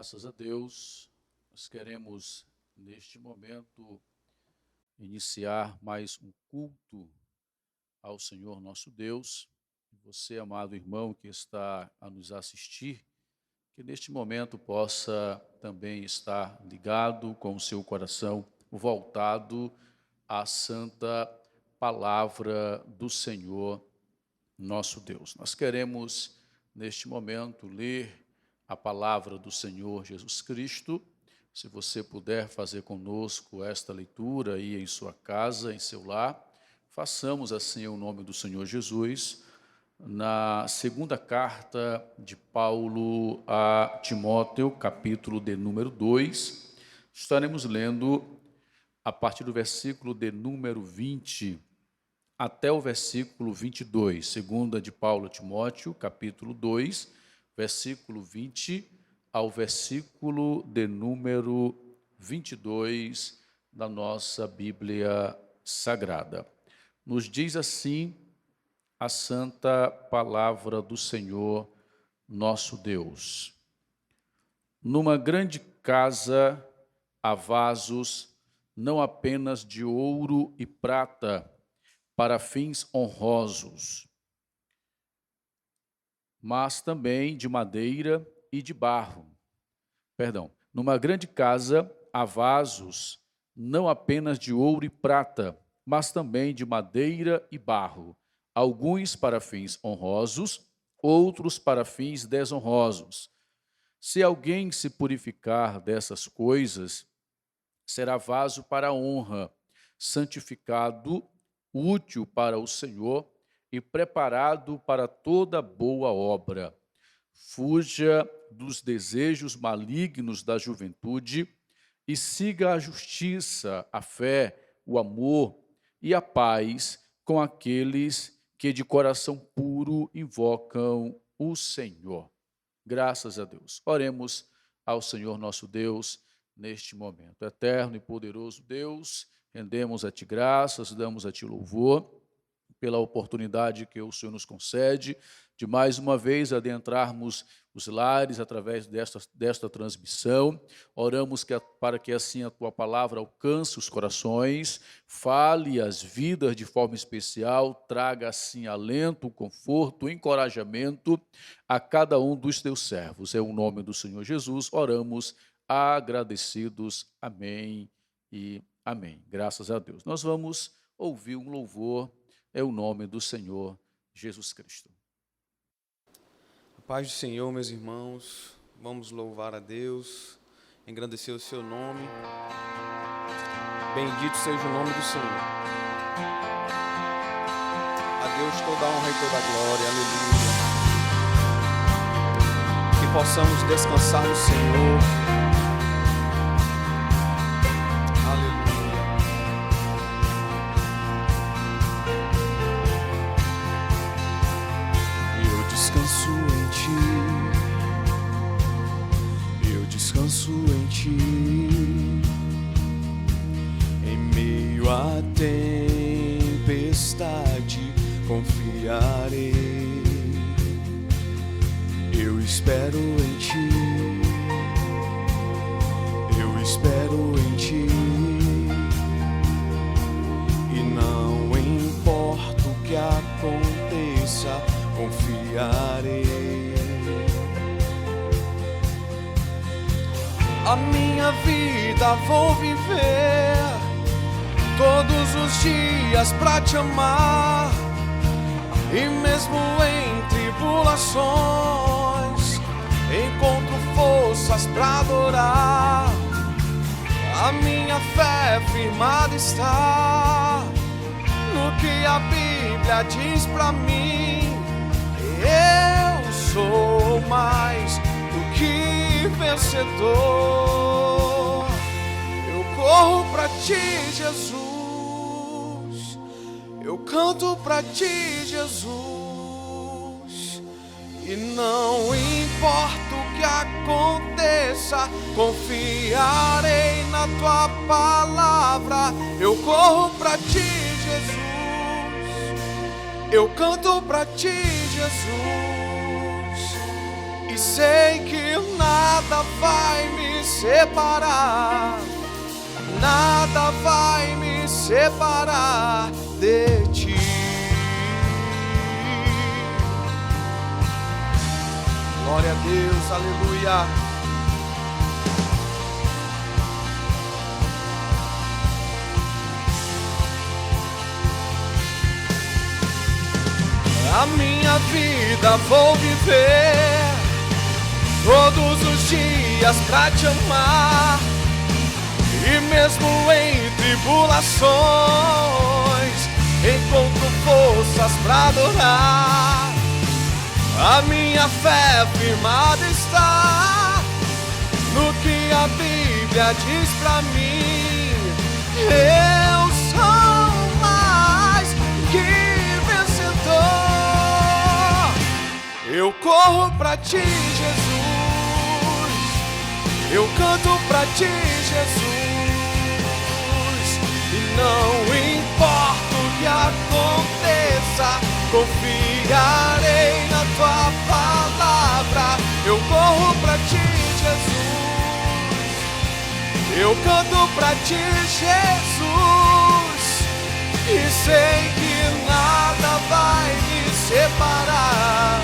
Graças a Deus, nós queremos, neste momento, iniciar mais um culto ao Senhor nosso Deus. Você, amado irmão, que está a nos assistir, que neste momento possa também estar ligado com o seu coração voltado à santa palavra do Senhor nosso Deus. Nós queremos, neste momento, ler a palavra do Senhor Jesus Cristo. Se você puder fazer conosco esta leitura aí em sua casa, em seu lar, façamos assim em nome do Senhor Jesus, na segunda carta de Paulo a Timóteo, capítulo de número 2, estaremos lendo a partir do versículo de número 20 até o versículo 22, segunda de Paulo a Timóteo, capítulo 2, versículo 20 ao versículo de número 22 da nossa Bíblia Sagrada. Nos diz assim a santa palavra do Senhor nosso Deus. Numa grande casa há vasos, não apenas de ouro e prata, para fins honrosos, mas também de madeira e de barro. Numa grande casa há vasos, não apenas de ouro e prata, mas também de madeira e barro, alguns para fins honrosos, outros para fins desonrosos. Se alguém se purificar dessas coisas, será vaso para a honra, santificado, útil para o Senhor e preparado para toda boa obra. Fuja dos desejos malignos da juventude e siga a justiça, a fé, o amor e a paz com aqueles que de coração puro invocam o Senhor. Graças a Deus. Oremos ao Senhor nosso Deus neste momento. Eterno e poderoso Deus, rendemos a Ti graças, damos a Ti louvor pela oportunidade que o Senhor nos concede de mais uma vez adentrarmos os lares através desta transmissão. Oramos para que assim a Tua palavra alcance os corações, fale as vidas de forma especial, traga assim alento, conforto, encorajamento a cada um dos Teus servos. É o nome do Senhor Jesus, oramos agradecidos. Amém e amém. Graças a Deus. Nós vamos ouvir um louvor, é o nome do Senhor Jesus Cristo. A paz do Senhor, meus irmãos, vamos louvar a Deus, engrandecer o seu nome. Bendito seja o nome do Senhor. A Deus toda a honra e toda a glória, aleluia. Que possamos descansar no Senhor. Descanso em Ti, em meio à tempestade confiarei. Eu espero em Ti, eu espero em Ti, e não importa o que aconteça, confiarei. A minha vida vou viver todos os dias pra Te amar, e mesmo em tribulações encontro forças pra adorar. A minha fé firmada está no que a Bíblia diz pra mim. Eu sou mais do que vencedor. Eu corro pra Ti, Jesus. Eu canto pra Ti, Jesus. E não importa o que aconteça, confiarei na Tua palavra. Eu corro pra Ti, Jesus. Eu canto pra Ti, Jesus. E sei que nada vai me separar, nada vai me separar de ti. Glória a Deus, aleluia. A minha vida vou viver todos os dias pra te amar, e mesmo em tribulações encontro forças pra adorar. A minha fé firmada está no que a Bíblia diz pra mim. Eu sou mais que vencedor. Eu corro pra ti, Jesus. Eu canto pra ti, Jesus. E não importa o que aconteça, confiarei na tua palavra. Eu corro pra ti, Jesus. Eu canto pra ti, Jesus. E sei que nada vai me separar,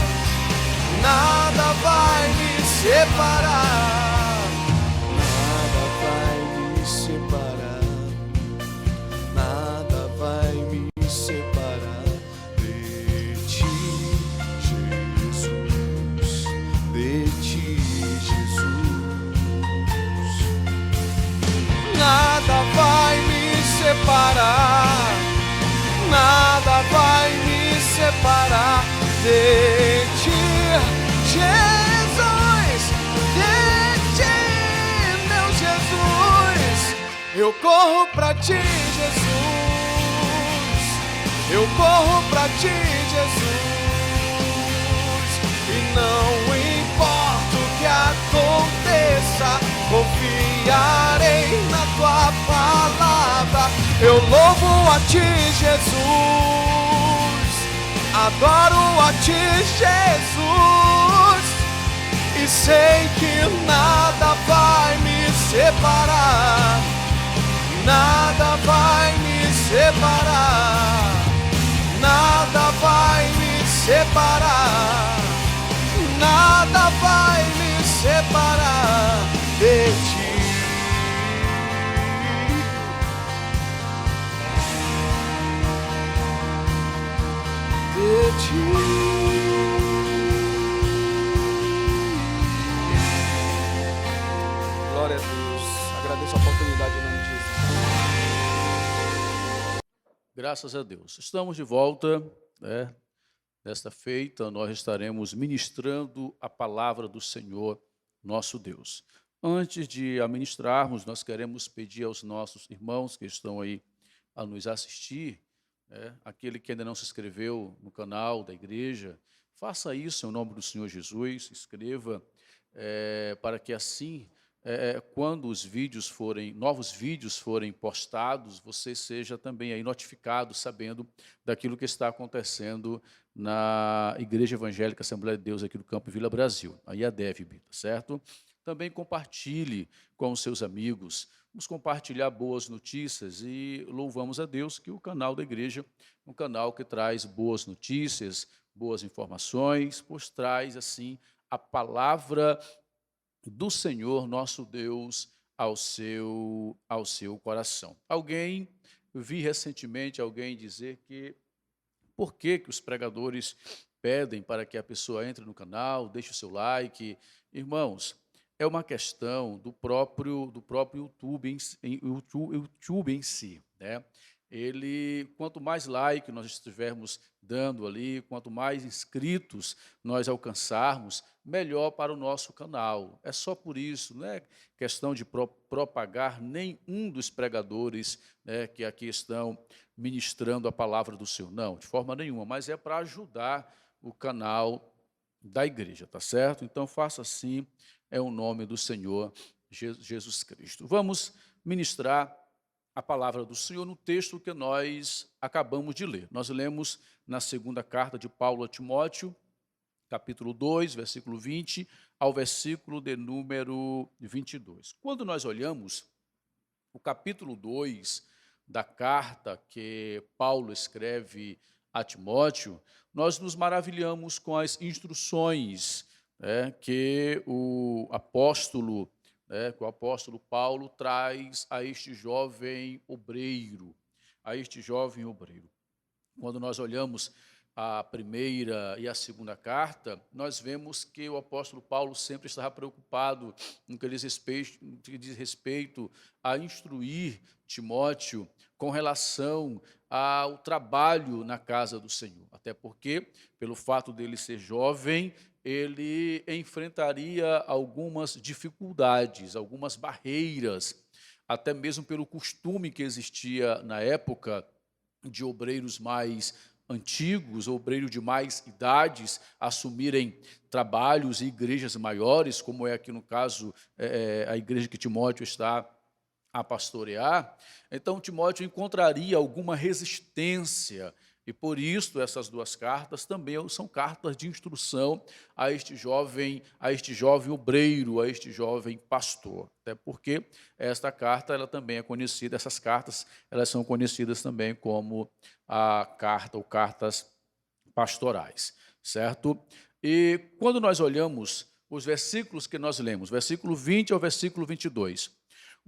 nada vai me separar. Nada vai me separar, nada vai me separar de ti, Jesus, de ti, Jesus. Nada vai me separar, nada vai me separar de ti, Jesus, de ti, meu Jesus. Eu corro pra ti, Jesus. Eu corro pra ti, Jesus. E não importa o que aconteça, confiarei na tua palavra. Eu louvo a ti, Jesus. Adoro a ti, Jesus. E sei que nada vai me separar, nada vai me separar, nada vai me separar, nada vai me separar de ti. De ti. Glória a Deus. Agradeço a oportunidade em nome de Jesus. Graças a Deus. Estamos de volta, né? Desta feita, nós estaremos ministrando a palavra do Senhor, nosso Deus. Antes de a ministrarmos, nós queremos pedir aos nossos irmãos que estão aí a nos assistir, aquele que ainda não se inscreveu no canal da igreja, faça isso em nome do Senhor Jesus, inscreva, para que assim, quando os novos vídeos forem postados, você seja também aí notificado, sabendo daquilo que está acontecendo na Igreja Evangélica Assembleia de Deus aqui do Campo Vila Brasil, a IADEV, tá certo? Também compartilhe com os seus amigos, vamos compartilhar boas notícias e louvamos a Deus que o canal da igreja é um canal que traz boas notícias, boas informações, pois traz, assim, a palavra do Senhor, nosso Deus, ao seu coração. Vi recentemente alguém dizer que por que os pregadores pedem para que a pessoa entre no canal, deixe o seu like. Irmãos, é uma questão do próprio YouTube em si, né? Quanto mais like nós estivermos dando ali, quanto mais inscritos nós alcançarmos, melhor para o nosso canal. É só por isso, não é questão de propagar nenhum dos pregadores, né, que aqui estão ministrando a palavra do Senhor, não, de forma nenhuma, mas é para ajudar o canal da igreja, tá certo? Então faça assim, é o nome do Senhor Jesus Cristo. Vamos ministrar a palavra do Senhor no texto que nós acabamos de ler. Nós lemos na segunda carta de Paulo a Timóteo, capítulo 2, versículo 20 ao versículo de número 22. Quando nós olhamos o capítulo 2 da carta que Paulo escreve a Timóteo, nós nos maravilhamos com as instruções, que o apóstolo Paulo traz a este jovem obreiro, Quando nós olhamos a primeira e a segunda carta, nós vemos que o apóstolo Paulo sempre estava preocupado no que diz respeito a instruir Timóteo com relação ao trabalho na casa do Senhor. Até porque, pelo fato dele ser jovem, ele enfrentaria algumas dificuldades, algumas barreiras, até mesmo pelo costume que existia na época de obreiros mais antigos, obreiros de mais idades, assumirem trabalhos e igrejas maiores, como é aqui no caso a igreja que Timóteo está a pastorear. Então Timóteo encontraria alguma resistência, e por isso essas duas cartas também são cartas de instrução a este jovem obreiro, a este jovem pastor. Até porque esta carta ela também é conhecida, essas cartas elas são conhecidas também como a carta ou cartas pastorais, certo? E quando nós olhamos os versículos que nós lemos, versículo 20 ao versículo 22,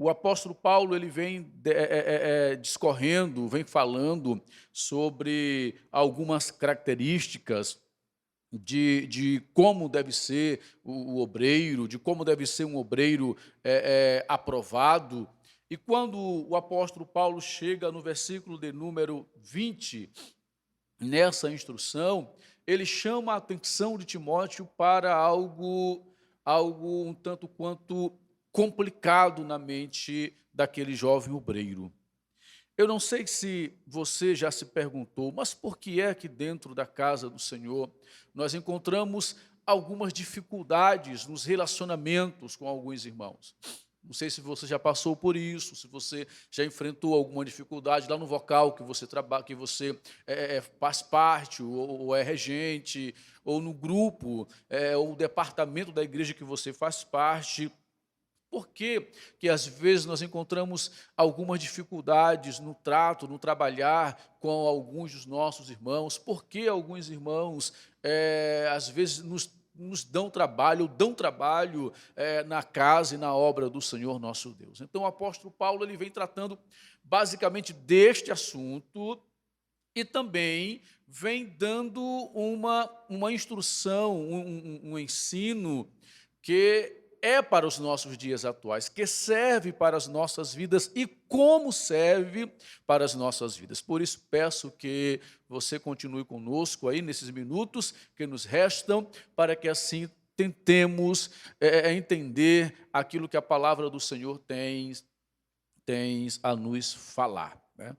o apóstolo Paulo ele vem discorrendo, vem falando sobre algumas características de como deve ser o obreiro, de como deve ser um obreiro aprovado. E quando o apóstolo Paulo chega no versículo de número 20, nessa instrução, ele chama a atenção de Timóteo para algo um tanto quanto complicado na mente daquele jovem obreiro. Eu não sei se você já se perguntou, mas por que é que dentro da casa do Senhor nós encontramos algumas dificuldades nos relacionamentos com alguns irmãos? Não sei se você já passou por isso, se você já enfrentou alguma dificuldade lá no vocal que você trabalha, que você faz parte, ou é regente, ou no grupo, ou departamento da igreja que você faz parte. Por que às vezes nós encontramos algumas dificuldades no trato, no trabalhar com alguns dos nossos irmãos? Por que alguns irmãos, às vezes, nos dão trabalho na casa e na obra do Senhor nosso Deus? Então, o apóstolo Paulo ele vem tratando basicamente deste assunto e também vem dando uma instrução, um ensino que é para os nossos dias atuais, que serve para as nossas vidas e como serve para as nossas vidas. Por isso, peço que você continue conosco aí nesses minutos que nos restam, para que assim tentemos entender aquilo que a palavra do Senhor tem a nos falar, né?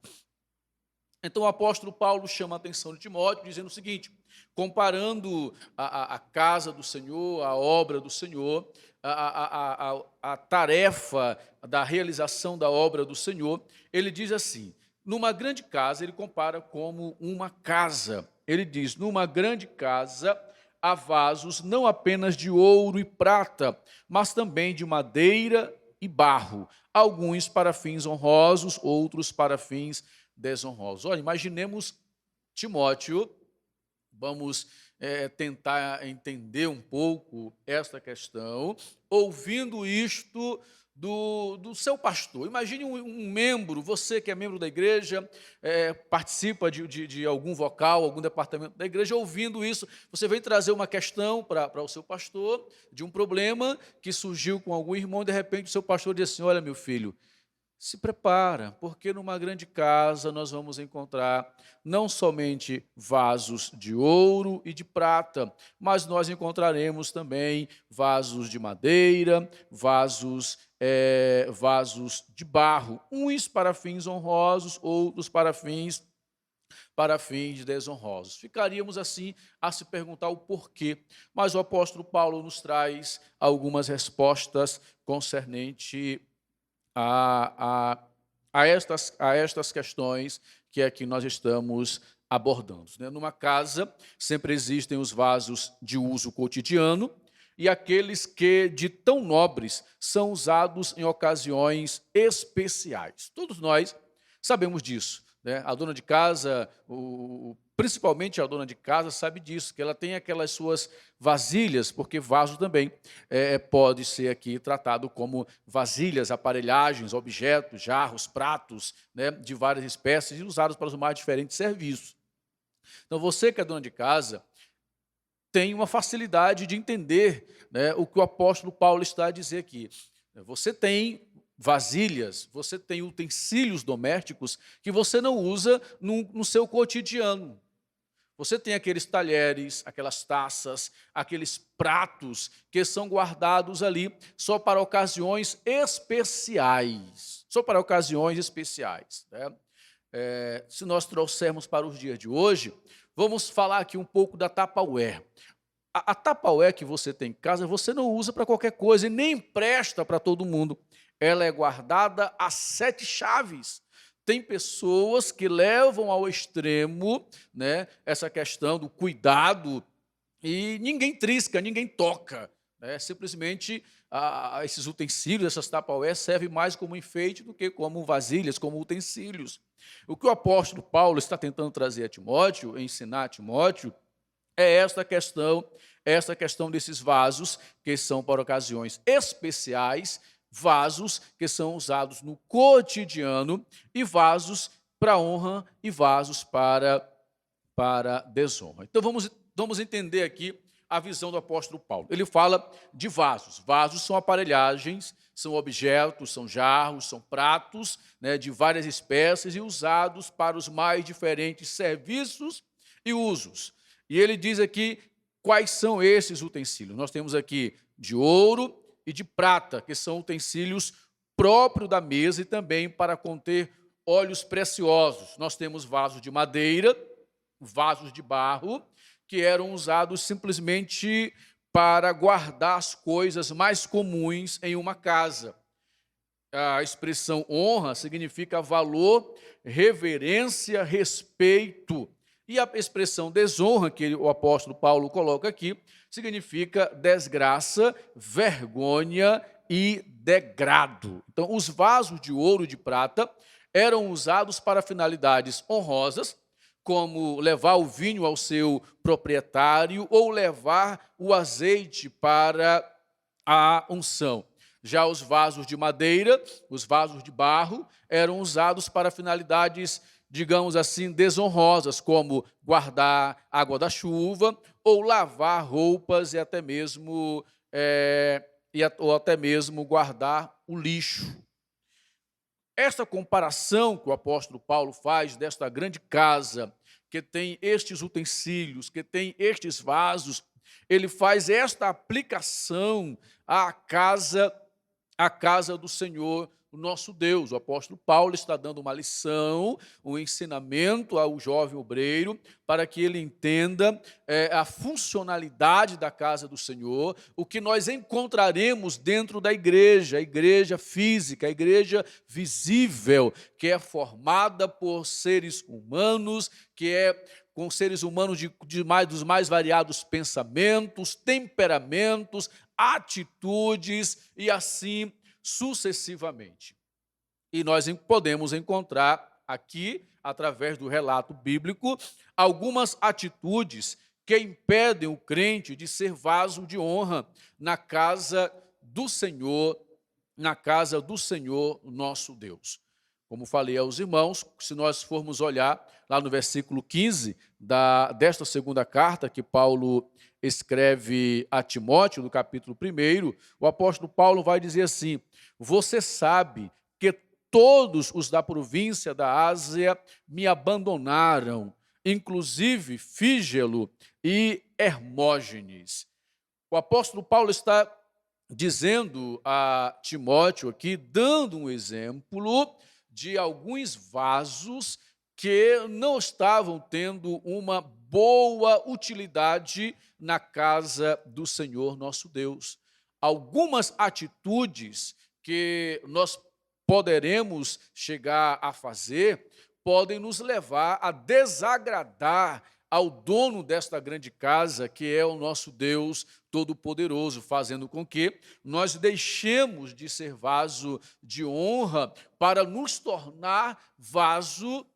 Então, o apóstolo Paulo chama a atenção de Timóteo, dizendo o seguinte, comparando a casa do Senhor, a obra do Senhor, a tarefa da realização da obra do Senhor, ele diz assim, numa grande casa, ele compara como uma casa. Ele diz, numa grande casa há vasos não apenas de ouro e prata, mas também de madeira e barro, alguns para fins honrosos, outros para fins desonrosos. Olha, imaginemos Timóteo, vamos tentar entender um pouco esta questão, ouvindo isto do seu pastor. Imagine um membro, você que é membro da igreja, participa de algum vocal, algum departamento da igreja, ouvindo isso, você vem trazer uma questão para o seu pastor, de um problema que surgiu com algum irmão, e de repente o seu pastor diz assim, olha meu filho, se prepara, porque numa grande casa nós vamos encontrar não somente vasos de ouro e de prata, mas nós encontraremos também vasos de madeira, vasos de barro, uns para fins honrosos, outros para fins desonrosos. Ficaríamos assim a se perguntar o porquê, mas o apóstolo Paulo nos traz algumas respostas concernente a estas questões que aqui nós estamos abordando, né? Numa casa sempre existem os vasos de uso cotidiano e aqueles que, de tão nobres, são usados em ocasiões especiais. Todos nós sabemos disso, né? A dona de casa, principalmente a dona de casa, sabe disso, que ela tem aquelas suas vasilhas, porque vaso também pode ser aqui tratado como vasilhas, aparelhagens, objetos, jarros, pratos, né, de várias espécies e usados para os mais diferentes serviços. Então, você que é dona de casa, tem uma facilidade de entender, né, o que o apóstolo Paulo está a dizer aqui. Você tem vasilhas, você tem utensílios domésticos que você não usa no seu cotidiano. Você tem aqueles talheres, aquelas taças, aqueles pratos que são guardados ali só para ocasiões especiais. Só para ocasiões especiais, né? Se nós trouxermos para os dias de hoje, vamos falar aqui um pouco da Tupperware. A Tupperware que você tem em casa, você não usa para qualquer coisa e nem empresta para todo mundo. Ela é guardada a 7 chaves. Tem pessoas que levam ao extremo, né, essa questão do cuidado e ninguém trisca, ninguém toca, né? Simplesmente esses utensílios, essas Tupperware servem mais como enfeite do que como vasilhas, como utensílios. O que o apóstolo Paulo está tentando trazer a Timóteo, ensinar a Timóteo, é esta questão desses vasos que são para ocasiões especiais, vasos que são usados no cotidiano e vasos para honra e vasos para desonra. Então vamos entender aqui a visão do apóstolo Paulo. Ele fala de vasos. Vasos são aparelhagens, são objetos, são jarros, são pratos, né, de várias espécies e usados para os mais diferentes serviços e usos. E ele diz aqui quais são esses utensílios. Nós temos aqui de ouro e de prata, que são utensílios próprios da mesa e também para conter óleos preciosos. Nós temos vasos de madeira, vasos de barro, que eram usados simplesmente para guardar as coisas mais comuns em uma casa. A expressão honra significa valor, reverência, respeito. E a expressão desonra, que o apóstolo Paulo coloca aqui, significa desgraça, vergonha e degrado. Então, os vasos de ouro e de prata eram usados para finalidades honrosas, como levar o vinho ao seu proprietário ou levar o azeite para a unção. Já os vasos de madeira, os vasos de barro, eram usados para finalidades, digamos assim, desonrosas, como guardar água da chuva ou lavar roupas e até mesmo guardar o lixo. Esta comparação que o apóstolo Paulo faz desta grande casa, que tem estes utensílios, que tem estes vasos, ele faz esta aplicação à casa do Senhor, o nosso Deus. O apóstolo Paulo está dando uma lição, um ensinamento ao jovem obreiro, para que ele entenda a funcionalidade da casa do Senhor, o que nós encontraremos dentro da igreja, a igreja física, a igreja visível, que é formada por seres humanos, que é com seres humanos dos mais variados pensamentos, temperamentos, atitudes e assim sucessivamente. E nós podemos encontrar aqui, através do relato bíblico, algumas atitudes que impedem o crente de ser vaso de honra na casa do Senhor, nosso Deus. Como falei aos irmãos, se nós formos olhar lá no versículo 15 desta segunda carta que Paulo escreve a Timóteo, no capítulo 1, o apóstolo Paulo vai dizer assim: você sabe que todos os da província da Ásia me abandonaram, inclusive Fígelo e Hermógenes. O apóstolo Paulo está dizendo a Timóteo aqui, dando um exemplo de alguns vasos que não estavam tendo uma boa utilidade na casa do Senhor nosso Deus. Algumas atitudes que nós poderemos chegar a fazer podem nos levar a desagradar ao dono desta grande casa, que é o nosso Deus Todo-Poderoso, fazendo com que nós deixemos de ser vaso de honra para nos tornar vaso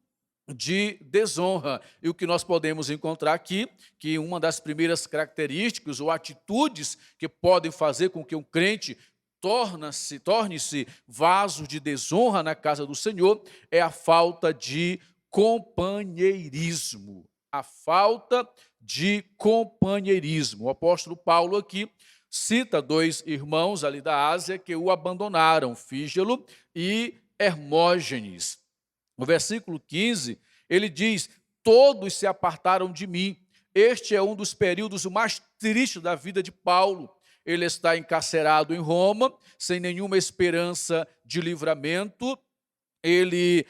de desonra. E o que nós podemos encontrar aqui, que uma das primeiras características ou atitudes que podem fazer com que um crente torne-se vaso de desonra na casa do Senhor, é a falta de companheirismo. A falta de companheirismo. O apóstolo Paulo aqui cita dois irmãos ali da Ásia que o abandonaram, Fígelo e Hermógenes. No versículo 15, ele diz: todos se apartaram de mim. Este é um dos períodos mais tristes da vida de Paulo. Ele está encarcerado em Roma, sem nenhuma esperança de livramento. Ele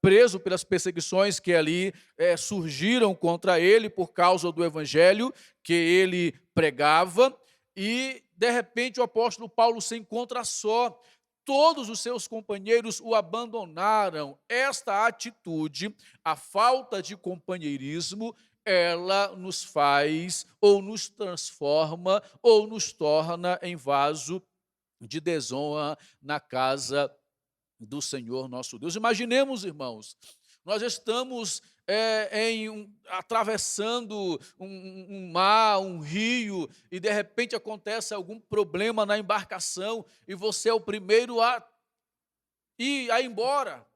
preso pelas perseguições que ali surgiram contra ele por causa do evangelho que ele pregava. E, de repente, o apóstolo Paulo se encontra só. Todos os seus companheiros o abandonaram. Esta atitude, a falta de companheirismo, ela nos faz, ou nos transforma, ou nos torna em vaso de desonra na casa do Senhor nosso Deus. Imaginemos, irmãos, nós estamos atravessando um mar, um rio, e de repente acontece algum problema na embarcação, e você é o primeiro a ir embora,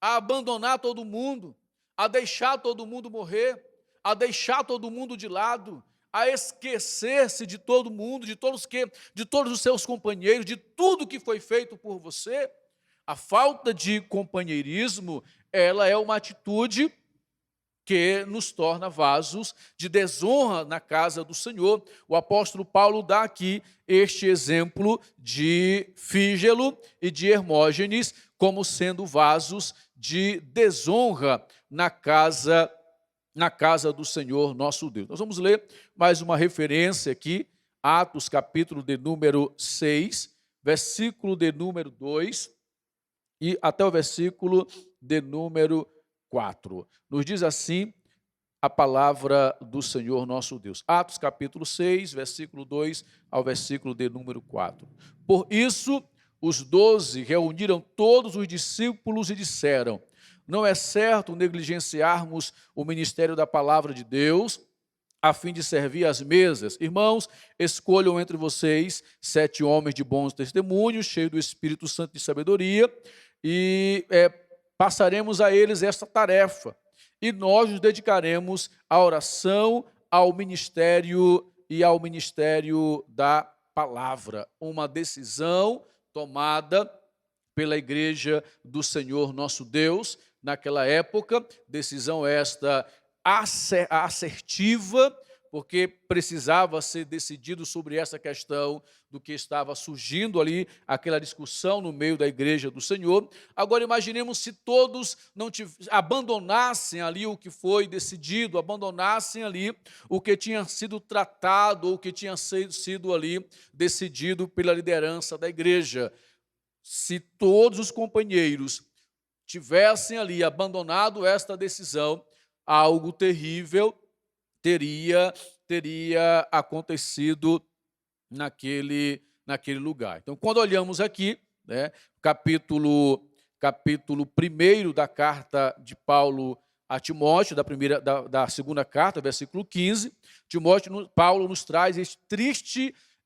a abandonar todo mundo, a deixar todo mundo morrer, a deixar todo mundo de lado, a esquecer-se de todo mundo, de todos os seus companheiros, de tudo que foi feito por você. A falta de companheirismo, ela é uma atitude que nos torna vasos de desonra na casa do Senhor. O apóstolo Paulo dá aqui este exemplo de Fígelo e de Hermógenes como sendo vasos de desonra na casa do Senhor nosso Deus. Nós vamos ler mais uma referência aqui, Atos capítulo de número 6, versículo de número 2, e até o versículo de número 4. Nos diz assim a palavra do Senhor nosso Deus. Atos capítulo 6, versículo 2 ao versículo de número 4. Por isso, os 12 reuniram todos os discípulos e disseram: não é certo negligenciarmos o ministério da palavra de Deus, a fim de servir às mesas. Irmãos, escolham entre vocês 7 homens de bons testemunhos, cheios do Espírito Santo de sabedoria, e passaremos a eles esta tarefa, e nós nos dedicaremos à oração, ao ministério e ao ministério da palavra. Uma decisão tomada pela igreja do Senhor nosso Deus, naquela época, decisão esta assertiva, porque precisava ser decidido sobre essa questão do que estava surgindo ali, aquela discussão no meio da igreja do Senhor. Agora imaginemos se todos não abandonassem ali o que foi decidido, abandonassem ali o que tinha sido tratado, ou o que tinha sido ali decidido pela liderança da igreja. Se todos os companheiros tivessem ali abandonado esta decisão, algo terrível teria acontecido naquele lugar. Então, quando olhamos aqui, né, capítulo 1 da carta de Paulo a Timóteo, da segunda carta, versículo 15, Paulo nos traz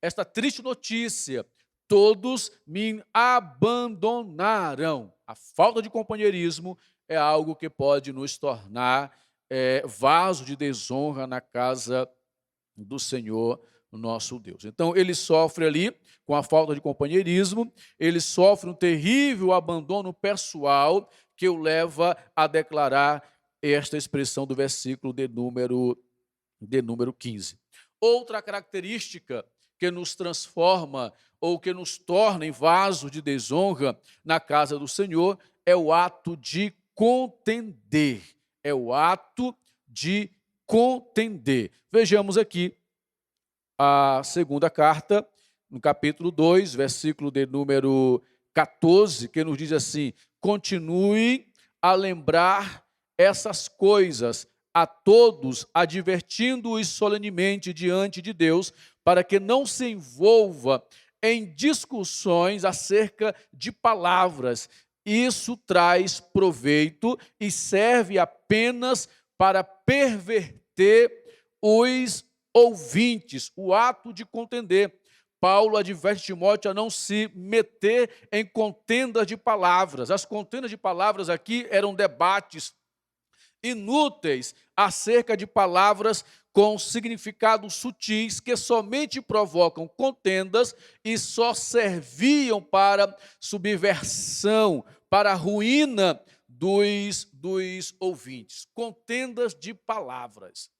esta triste notícia: todos me abandonaram. A falta de companheirismo é algo que pode nos tornar vaso de desonra na casa do Senhor nosso Deus. Então, ele sofre ali com a falta de companheirismo, ele sofre um terrível abandono pessoal que o leva a declarar esta expressão do versículo de número 15. Outra característica que nos transforma ou que nos torna em vaso de desonra na casa do Senhor é o ato de contender. É o ato de contender. Vejamos aqui a segunda carta, no capítulo 2, versículo de número 14, que nos diz assim: continue a lembrar essas coisas a todos, advertindo-os solenemente diante de Deus, para que não se envolva em discussões acerca de palavras. Isso traz proveito e serve apenas para perverter os ouvintes, o ato de contender. Paulo adverte Timóteo a não se meter em contendas de palavras. As contendas de palavras aqui eram debates inúteis acerca de palavras com significados sutis que somente provocam contendas e só serviam para subversão, para a ruína dos ouvintes. Contendas de palavras.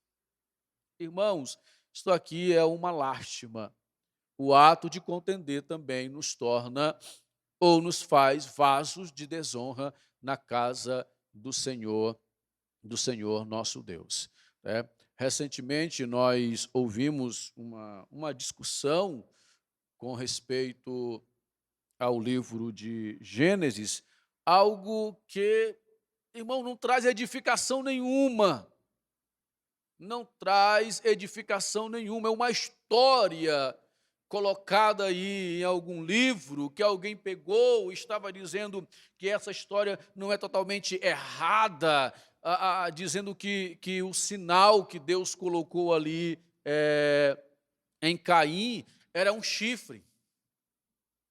Irmãos, isto aqui é uma lástima. O ato de contender também nos torna ou nos faz vasos de desonra na casa do Senhor nosso Deus. Recentemente nós ouvimos uma discussão com respeito ao livro de Gênesis, algo que, irmão, não traz edificação nenhuma. Não traz edificação nenhuma. É uma história colocada aí em algum livro que alguém pegou, estava dizendo que essa história não é totalmente errada, dizendo que o sinal que Deus colocou ali em Caim era um chifre.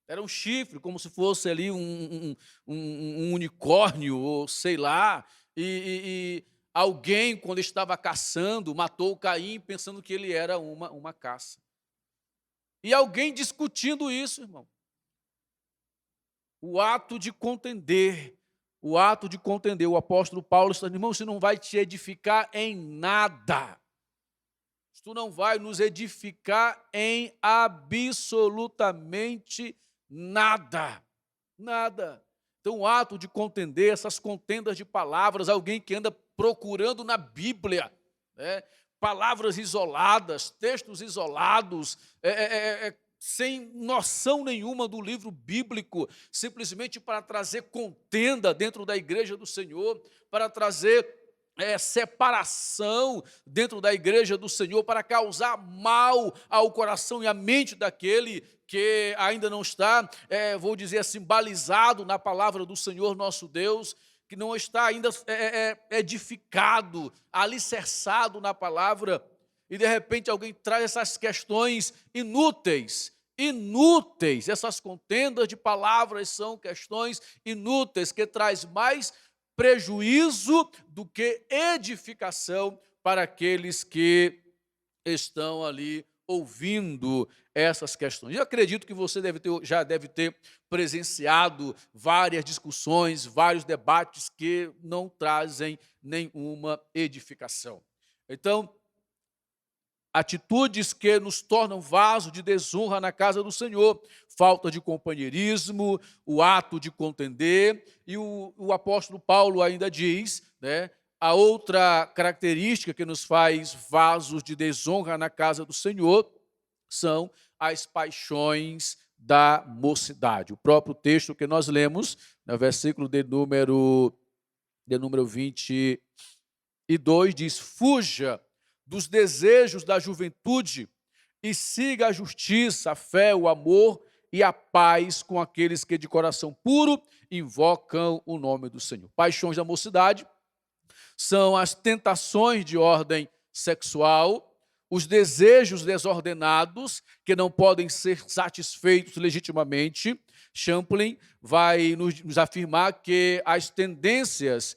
Era um chifre, como se fosse ali um unicórnio, ou sei lá, e alguém, quando estava caçando, matou Caim pensando que ele era uma caça. E alguém discutindo isso, irmão. O ato de contender, o apóstolo Paulo está dizendo, irmão, isso não vai te edificar em nada. Isso não vai nos edificar em absolutamente nada. Nada. Então, o ato de contender, essas contendas de palavras, alguém que anda procurando na Bíblia, palavras isoladas, textos isolados, sem noção nenhuma do livro bíblico, simplesmente para trazer contenda dentro da igreja do Senhor, para trazer separação dentro da igreja do Senhor, para causar mal ao coração e à mente daquele que ainda não está, vou dizer assim, balizado na palavra do Senhor nosso Deus, que não está ainda edificado, alicerçado na palavra, e de repente alguém traz essas questões inúteis, essas contendas de palavras são questões inúteis, que traz mais prejuízo do que edificação para aqueles que estão ali ouvindo essas questões. Eu acredito que você já deve ter presenciado várias discussões, vários debates que não trazem nenhuma edificação. Então, atitudes que nos tornam vaso de desonra na casa do Senhor, falta de companheirismo, o ato de contender, e o apóstolo Paulo ainda diz, a outra característica que nos faz vasos de desonra na casa do Senhor são as paixões da mocidade. O próprio texto que nós lemos, no versículo de número 22, diz: fuja dos desejos da juventude e siga a justiça, a fé, o amor e a paz com aqueles que de coração puro invocam o nome do Senhor. Paixões da mocidade são as tentações de ordem sexual, os desejos desordenados que não podem ser satisfeitos legitimamente. Champlin vai nos afirmar que as tendências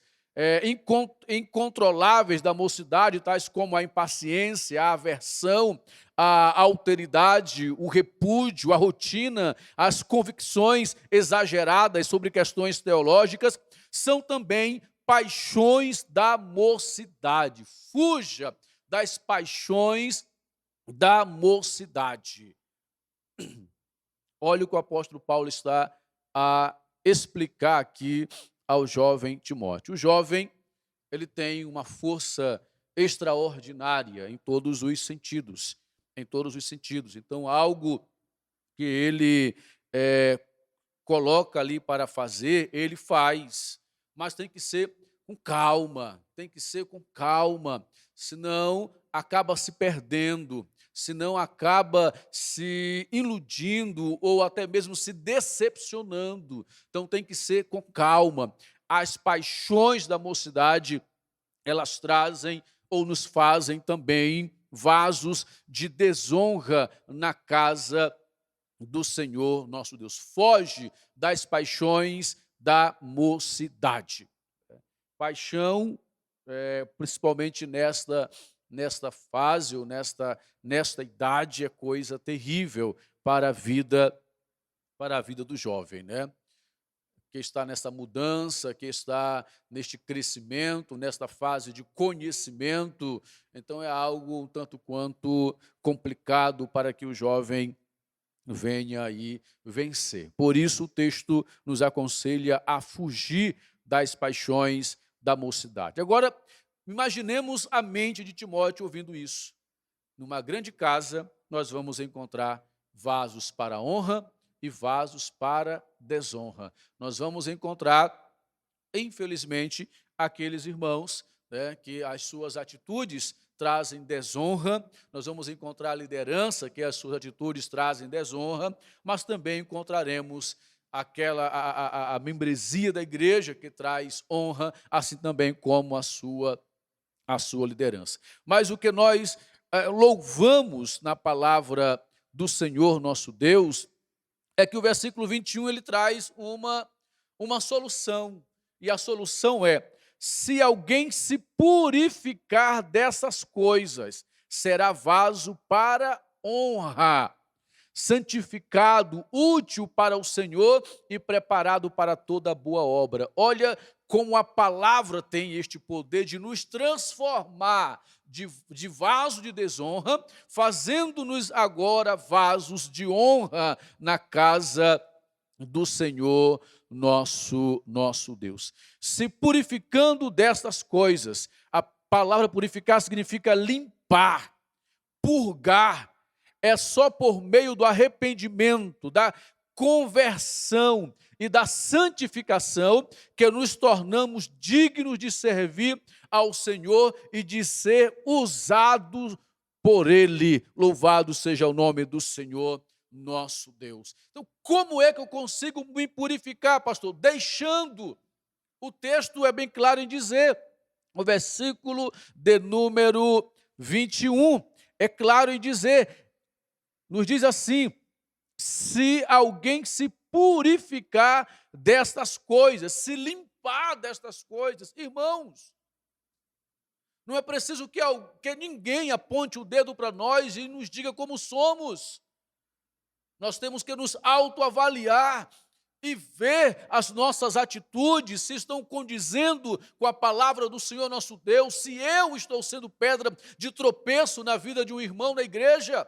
incontroláveis da mocidade, tais como a impaciência, a aversão, a alteridade, o repúdio, a rotina, as convicções exageradas sobre questões teológicas, são também paixões da mocidade. Fuja das paixões da mocidade. Olha o que o apóstolo Paulo está a explicar aqui ao jovem Timóteo. O jovem, ele tem uma força extraordinária em todos os sentidos, Então, algo que ele coloca ali para fazer, ele faz. mas tem que ser com calma, senão acaba se perdendo, senão acaba se iludindo ou até mesmo se decepcionando. Então tem que ser com calma. As paixões da mocidade, elas trazem ou nos fazem também vasos de desonra na casa do Senhor nosso Deus. Foge das paixões da mocidade. Paixão, principalmente nesta fase ou nesta idade, é coisa terrível para a vida do jovem, né? Que está nessa mudança, que está neste crescimento, nesta fase de conhecimento. Então é algo um tanto quanto complicado para que o jovem venha aí vencer. Por isso o texto nos aconselha a fugir das paixões da mocidade. Agora, imaginemos a mente de Timóteo ouvindo isso. Numa grande casa, nós vamos encontrar vasos para honra e vasos para desonra. Nós vamos encontrar, infelizmente, aqueles irmãos, né, que as suas atitudes trazem desonra. Nós vamos encontrar a liderança, que as suas atitudes trazem desonra, mas também encontraremos a membresia da igreja, que traz honra, assim também como a sua liderança. Mas o que nós louvamos na palavra do Senhor nosso Deus é que o versículo 21 ele traz uma solução. E a solução é: se alguém se purificar dessas coisas, será vaso para honra, santificado, útil para o Senhor e preparado para toda boa obra. Olha como a palavra tem este poder de nos transformar de vaso de desonra, fazendo-nos agora vasos de honra na casa do Senhor nosso Deus. Se purificando destas coisas, a palavra purificar significa limpar, purgar. É só por meio do arrependimento, da conversão e da santificação que nos tornamos dignos de servir ao Senhor e de ser usados por Ele. Louvado seja o nome do Senhor nosso Deus. Então, como é que eu consigo me purificar, pastor? Deixando. O texto é bem claro em dizer, o versículo de número 21, é claro em dizer, nos diz assim: se alguém se purificar destas coisas, se limpar destas coisas. Irmãos, não é preciso que ninguém aponte o dedo para nós e nos diga como somos. Nós temos que nos autoavaliar e ver as nossas atitudes, se estão condizendo com a palavra do Senhor nosso Deus, se eu estou sendo pedra de tropeço na vida de um irmão na igreja.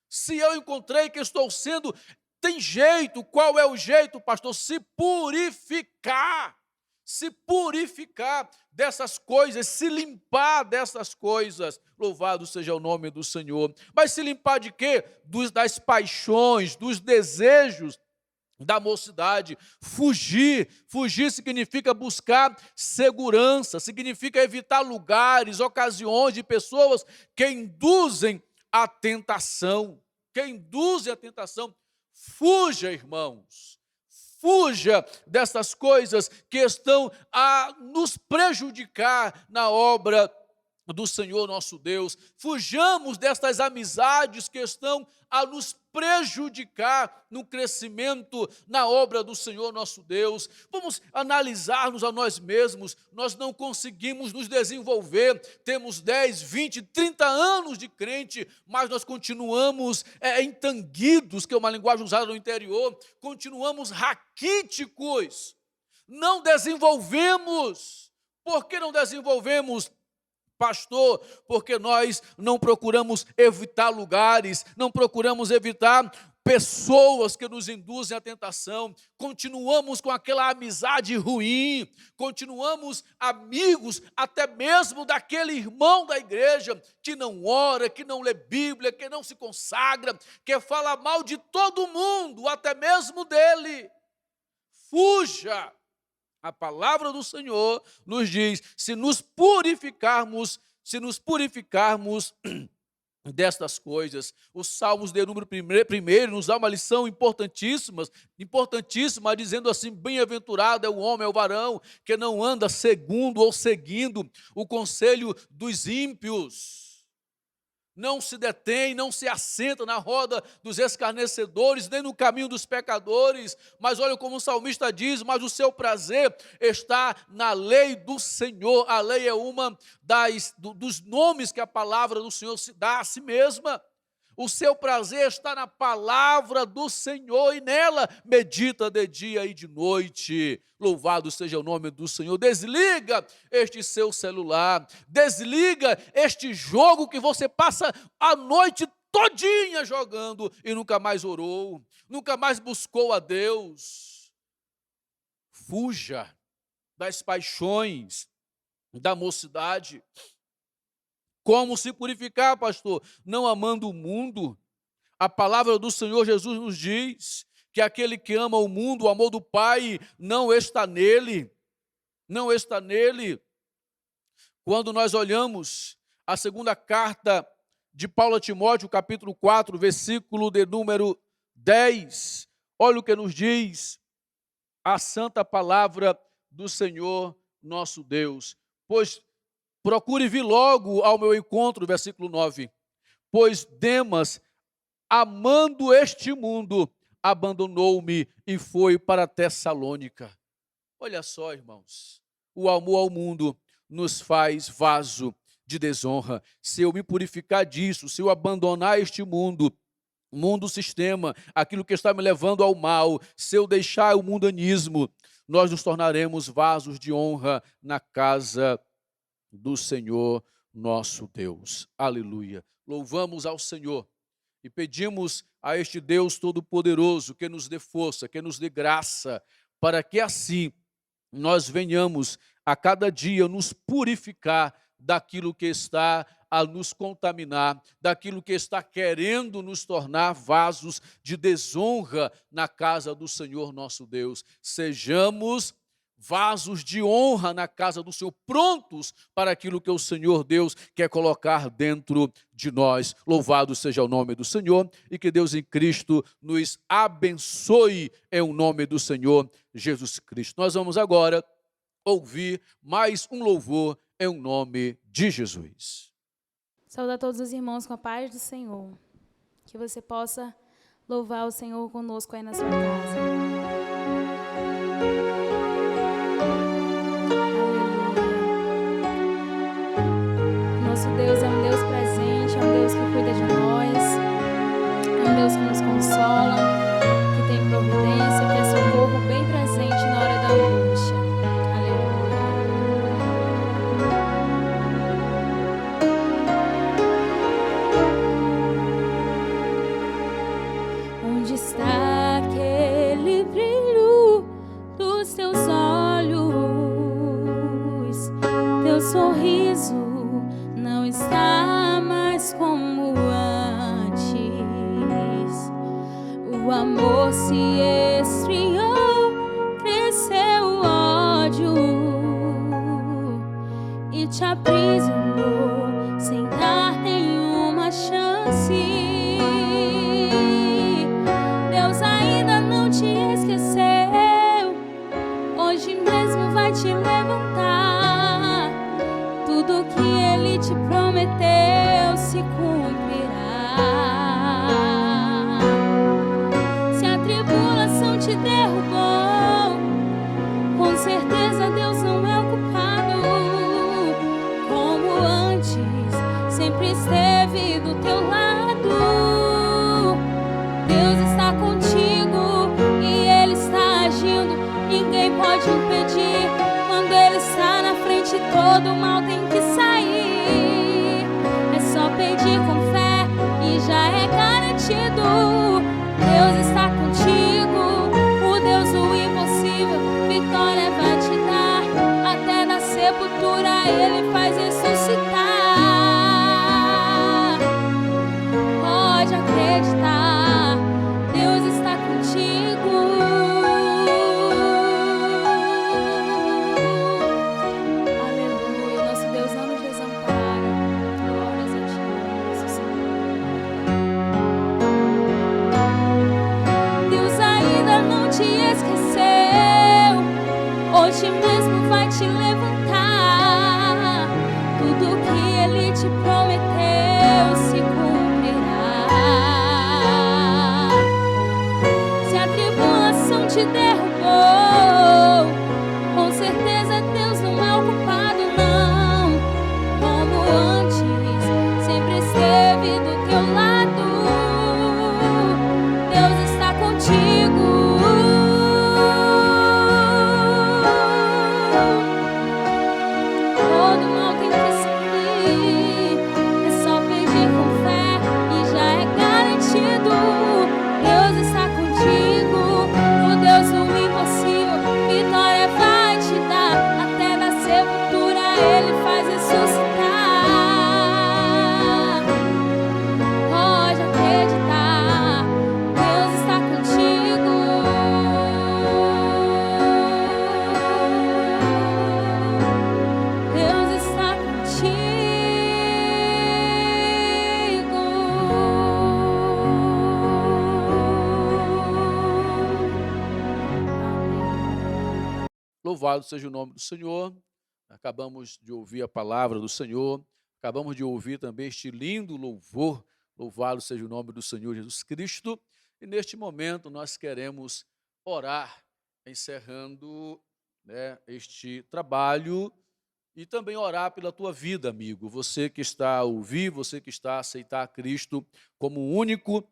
Se eu encontrei que estou sendo, tem jeito, qual é o jeito, pastor? Se purificar dessas coisas, se limpar dessas coisas. Louvado seja o nome do Senhor. Mas se limpar de quê? Das paixões, dos desejos da mocidade. Fugir significa buscar segurança, significa evitar lugares, ocasiões de pessoas que induzem a tentação. Fuja, irmãos. Fuja dessas coisas que estão a nos prejudicar na obra do Senhor nosso Deus. Fujamos destas amizades que estão a nos prejudicar no crescimento na obra do Senhor nosso Deus. Vamos analisar-nos a nós mesmos. Nós não conseguimos nos desenvolver. Temos 10, 20, 30 anos de crente, mas nós continuamos entanguidos, que é uma linguagem usada no interior, continuamos raquíticos. Não desenvolvemos. Por que não desenvolvemos? Pastor, porque nós não procuramos evitar lugares, não procuramos evitar pessoas que nos induzem à tentação, continuamos com aquela amizade ruim, continuamos amigos até mesmo daquele irmão da igreja que não ora, que não lê Bíblia, que não se consagra, que fala mal de todo mundo, até mesmo dele. Fuja A palavra do Senhor nos diz, se nos purificarmos destas coisas. Os Salmos de número primeiro nos dá uma lição importantíssima, dizendo assim, bem-aventurado é o homem, é o varão, que não anda segundo ou seguindo o conselho dos ímpios. Não se detém, não se assenta na roda dos escarnecedores, nem no caminho dos pecadores, mas olha como o salmista diz, mas o seu prazer está na lei do Senhor. A lei é uma dos nomes que a palavra do Senhor se dá a si mesma. O seu prazer está na palavra do Senhor e nela medita de dia e de noite. Louvado seja o nome do Senhor. Desliga este seu celular, desliga este jogo que você passa a noite todinha jogando e nunca mais orou, nunca mais buscou a Deus. Fuja das paixões da mocidade. Como se purificar, pastor? Não amando o mundo. A palavra do Senhor Jesus nos diz que aquele que ama o mundo, o amor do Pai, não está nele. Não está nele. Quando nós olhamos a segunda carta de Paulo a Timóteo, capítulo 4, versículo de número 10, olha o que nos diz a santa palavra do Senhor nosso Deus. Pois procure vir logo ao meu encontro, versículo 9. Pois Demas, amando este mundo, abandonou-me e foi para Tessalônica. Olha só, irmãos, o amor ao mundo nos faz vaso de desonra. Se eu me purificar disso, se eu abandonar este mundo sistema, aquilo que está me levando ao mal, se eu deixar o mundanismo, nós nos tornaremos vasos de honra na casa do Senhor nosso Deus. Aleluia. Louvamos ao Senhor e pedimos a este Deus Todo-Poderoso que nos dê força, que nos dê graça, para que assim nós venhamos a cada dia nos purificar daquilo que está a nos contaminar, daquilo que está querendo nos tornar vasos de desonra na casa do Senhor nosso Deus. Sejamos vasos de honra na casa do Senhor, prontos para aquilo que o Senhor Deus quer colocar dentro de nós. Louvado seja o nome do Senhor e que Deus em Cristo nos abençoe em o nome do Senhor Jesus Cristo. Nós vamos agora ouvir mais um louvor em o nome de Jesus. Saúde a todos os irmãos com a paz do Senhor. Que você possa louvar o Senhor conosco aí na sua casa. Nosso Deus é um Deus presente, é um Deus que cuida de nós, é um Deus que nos consola, que tem providência, que é socorro bem presente na hora da angústia. Aleluia. Onde está aquele brilho dos teus olhos, teu sorriso não está mais como antes. O amor se esfriou, cresceu o ódio e te aprisionou sem dar nenhuma chance. Deus ainda não te esqueceu, hoje mesmo vai te levantar. Tudo que Ele te prometeu se cumprirá. Se a tribulação te derrubou, com certeza Deus não é o culpado. Como antes, sempre esteve do teu lado. Deus está contigo e Ele está agindo. Ninguém pode impedir. Quando Ele está na frente, todo mal tem que sair. É só pedir com fé e já é garantido. Deus está contigo, o Deus do impossível, vitória vai te dar. Até na sepultura Ele faz ressuscitar. Pode acreditar, Deus está contigo. ti mesmo vai te levantar. Tudo que Ele te prometeu se cumprirá. Se a tribulação te derrubou, com certeza Deus não é o culpado, não. Como antes, sempre esteve do teu lado. Deus está contigo. Todo mal tem que sair. É só pedir com fé e já é garantido. Deus está contigo. O Deus do impossível, vitória vai te dar. Até da sepultura Ele faz ressuscitar. Pode acreditar, Deus está contigo. Deus está contigo. Louvado seja o nome do Senhor. Acabamos de ouvir a palavra do Senhor. Acabamos de ouvir também este lindo louvor. Louvado seja o nome do Senhor Jesus Cristo. E neste momento nós queremos orar, encerrando, este trabalho, e também orar pela tua vida, amigo. Você que está a ouvir, você que está a aceitar Cristo como o único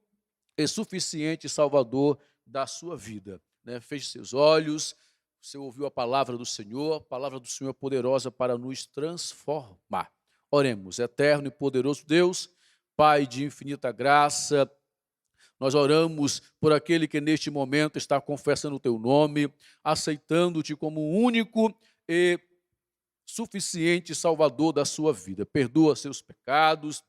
e suficiente Salvador da sua vida. Feche seus olhos. Você ouviu a palavra do Senhor é poderosa para nos transformar. Oremos. Eterno e poderoso Deus, Pai de infinita graça, nós oramos por aquele que neste momento está confessando o teu nome, aceitando-te como o único e suficiente Salvador da sua vida. Perdoa seus pecados,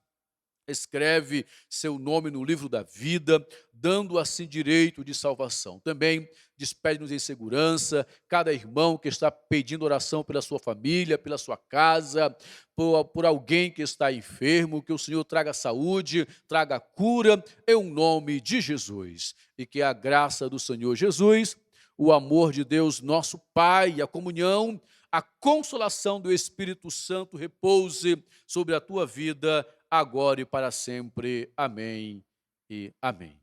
escreve seu nome no livro da vida, dando assim direito de salvação. Também despede-nos em segurança, cada irmão que está pedindo oração pela sua família, pela sua casa, por alguém que está enfermo, que o Senhor traga saúde, traga cura, em nome de Jesus. E que a graça do Senhor Jesus, o amor de Deus, nosso Pai, a comunhão, a consolação do Espírito Santo repouse sobre a tua vida, agora e para sempre. Amém e amém.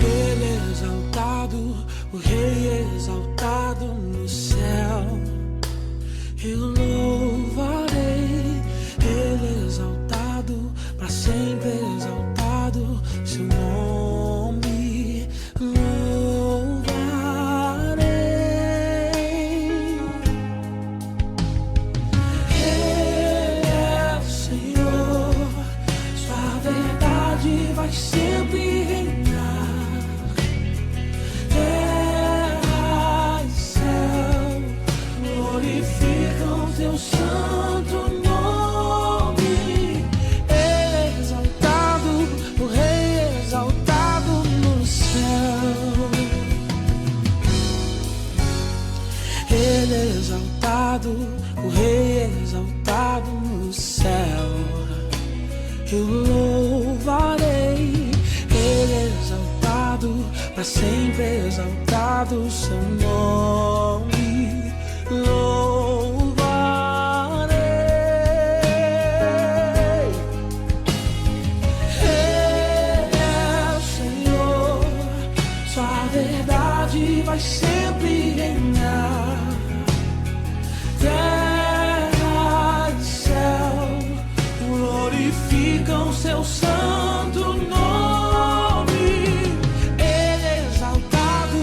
Ele é exaltado, o Rei é exaltado no céu. Eu louvarei, Ele é exaltado, para sempre exaltado, seu nome louvarei. Ele é o Senhor, sua verdade vai sempre reinar. Terra e céu glorificam teu santo nome. Ele é exaltado, o Rei é exaltado no céu. Ele é exaltado, o Rei é exaltado no céu. Eu louvarei, Ele é exaltado, para sempre exaltado o seu nome. Louvarei. Ele é o Senhor, sua verdade vai sempre reinar. Terra e céu glorificam seu santo nome. Ele é exaltado,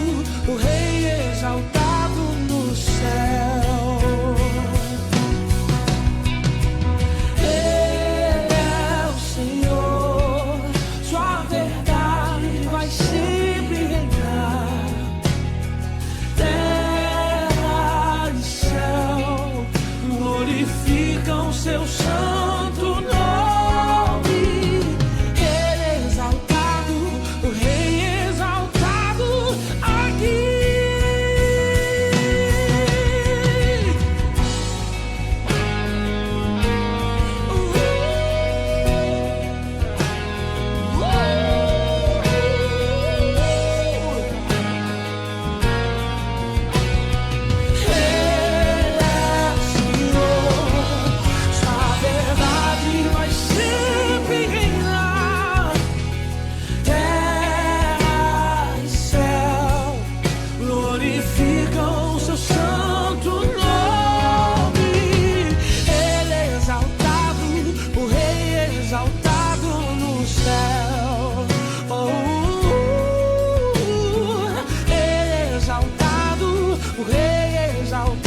o Rei é exaltado o Rei exaltado